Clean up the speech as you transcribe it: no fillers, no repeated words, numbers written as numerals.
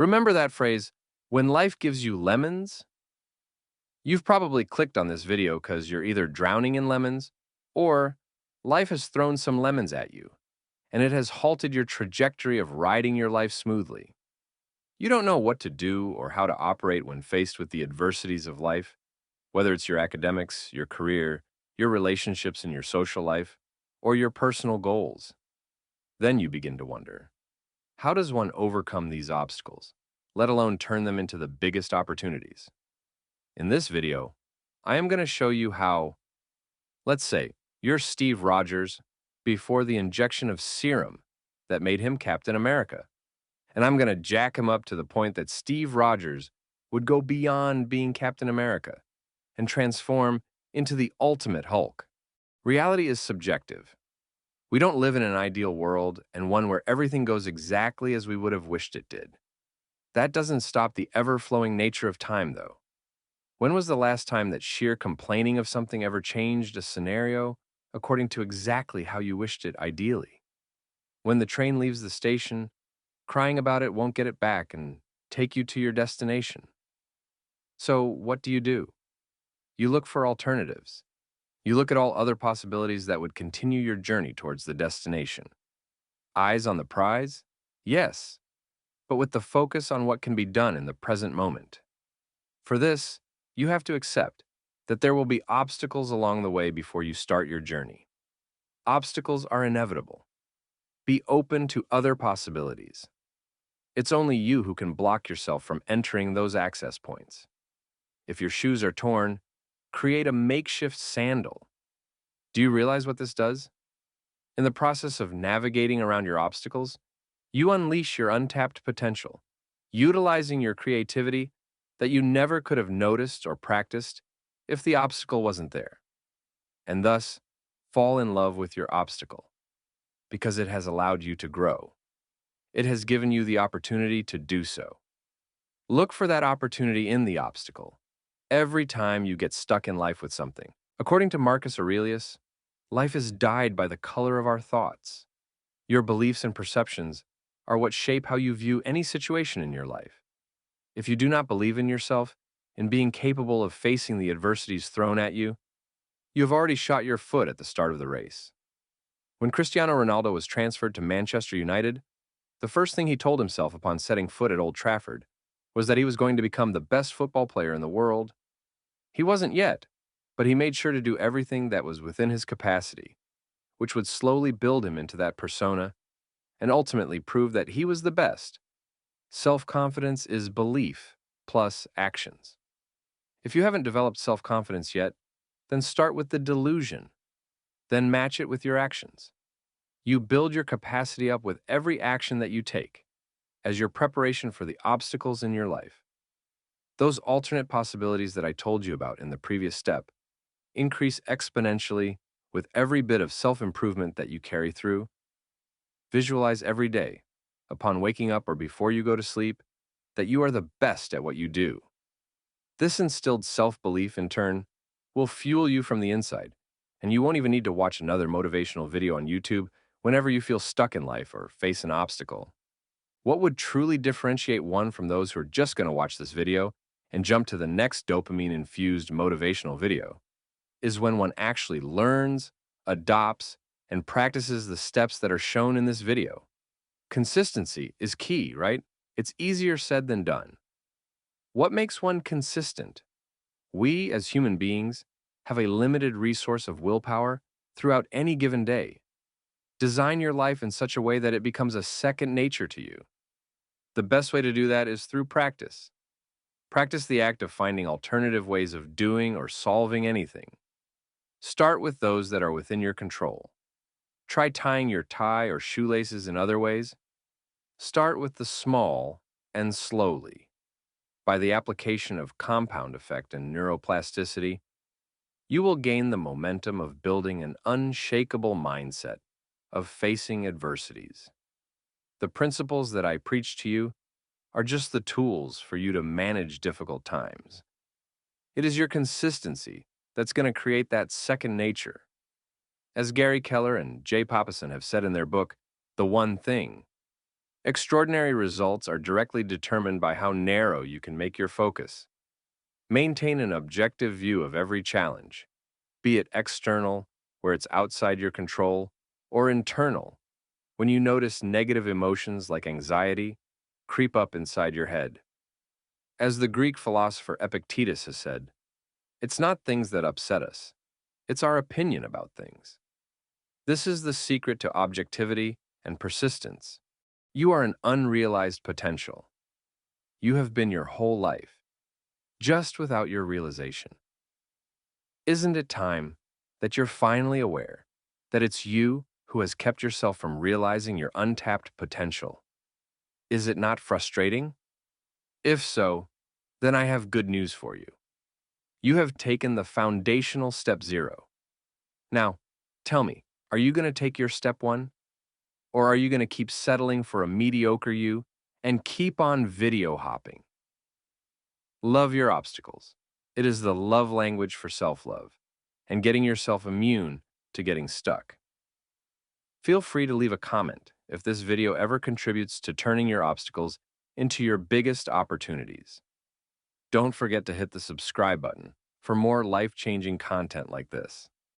Remember that phrase, when life gives you lemons? You've probably clicked on this video because you're either drowning in lemons or life has thrown some lemons at you, and it has halted your trajectory of riding your life smoothly. You don't know what to do or how to operate when faced with the adversities of life, whether it's your academics, your career, your relationships in your social life, or your personal goals. Then you begin to wonder, how does one overcome these obstacles, let alone turn them into the biggest opportunities? In this video, I am going to show you how, let's say, you're Steve Rogers before the injection of serum that made him Captain America. And I'm going to jack him up to the point that Steve Rogers would go beyond being Captain America and transform into the ultimate Hulk. Reality is subjective. We don't live in an ideal world and one where everything goes exactly as we would have wished it did. That doesn't stop the ever-flowing nature of time, though. When was the last time that sheer complaining of something ever changed a scenario according to exactly how you wished it ideally? When the train leaves the station, crying about it won't get it back and take you to your destination. So what do? You look for alternatives. You look at all other possibilities that would continue your journey towards the destination. Eyes on the prize? Yes, but with the focus on what can be done in the present moment. For this, you have to accept that there will be obstacles along the way before you start your journey. Obstacles are inevitable. Be open to other possibilities. It's only you who can block yourself from entering those access points. If your shoes are torn, create a makeshift sandal. Do you realize what this does? In the process of navigating around your obstacles, you unleash your untapped potential, utilizing your creativity that you never could have noticed or practiced if the obstacle wasn't there. And thus, fall in love with your obstacle because it has allowed you to grow. It has given you the opportunity to do so. Look for that opportunity in the obstacle every time you get stuck in life with something. According to Marcus Aurelius, life is dyed by the color of our thoughts. Your beliefs and perceptions are what shape how you view any situation in your life. If you do not believe in yourself, in being capable of facing the adversities thrown at you, you have already shot your foot at the start of the race. When Cristiano Ronaldo was transferred to Manchester United, the first thing he told himself upon setting foot at Old Trafford was that he was going to become the best football player in the world. He wasn't yet, but he made sure to do everything that was within his capacity, which would slowly build him into that persona and ultimately prove that he was the best. Self-confidence is belief plus actions. If you haven't developed self-confidence yet, then start with the delusion, then match it with your actions. You build your capacity up with every action that you take as your preparation for the obstacles in your life. Those alternate possibilities that I told you about in the previous step increase exponentially with every bit of self-improvement that you carry through. Visualize every day, upon waking up or before you go to sleep, that you are the best at what you do. This instilled self-belief, in turn, will fuel you from the inside, and you won't even need to watch another motivational video on YouTube whenever you feel stuck in life or face an obstacle. What would truly differentiate one from those who are just going to watch this video and jump to the next dopamine-infused motivational video is when one actually learns, adopts, and practices the steps that are shown in this video. Consistency is key, right? It's easier said than done. What makes one consistent? We, as human beings, have a limited resource of willpower throughout any given day. Design your life in such a way that it becomes a second nature to you. The best way to do that is through practice. Practice the act of finding alternative ways of doing or solving anything. Start with those that are within your control. Try tying your tie or shoelaces in other ways. Start with the small and slowly. By the application of compound effect and neuroplasticity, you will gain the momentum of building an unshakable mindset of facing adversities. The principles that I preach to you are just the tools for you to manage difficult times. It is your consistency that's going to create that second nature. As Gary Keller and Jay Papasan have said in their book, The One Thing, Extraordinary results are directly determined by how narrow you can make your focus. Maintain an objective view of every challenge, be it external, where it's outside your control, or internal, when you notice negative emotions like anxiety creep up inside your head. As the Greek philosopher Epictetus has said, it's not things that upset us, it's our opinion about things. This is the secret to objectivity and persistence. You are an unrealized potential. You have been your whole life, just without your realization. Isn't it time that you're finally aware that it's you who has kept yourself from realizing your untapped potential? Is it not frustrating? If so, then I have good news for you. You have taken the foundational step zero. Now, tell me, are you going to take your step one? Or are you going to keep settling for a mediocre you and keep on video hopping? Love your obstacles. It is the love language for self-love and getting yourself immune to getting stuck. Feel free to leave a comment if this video ever contributes to turning your obstacles into your biggest opportunities. Don't forget to hit the subscribe button for more life-changing content like this.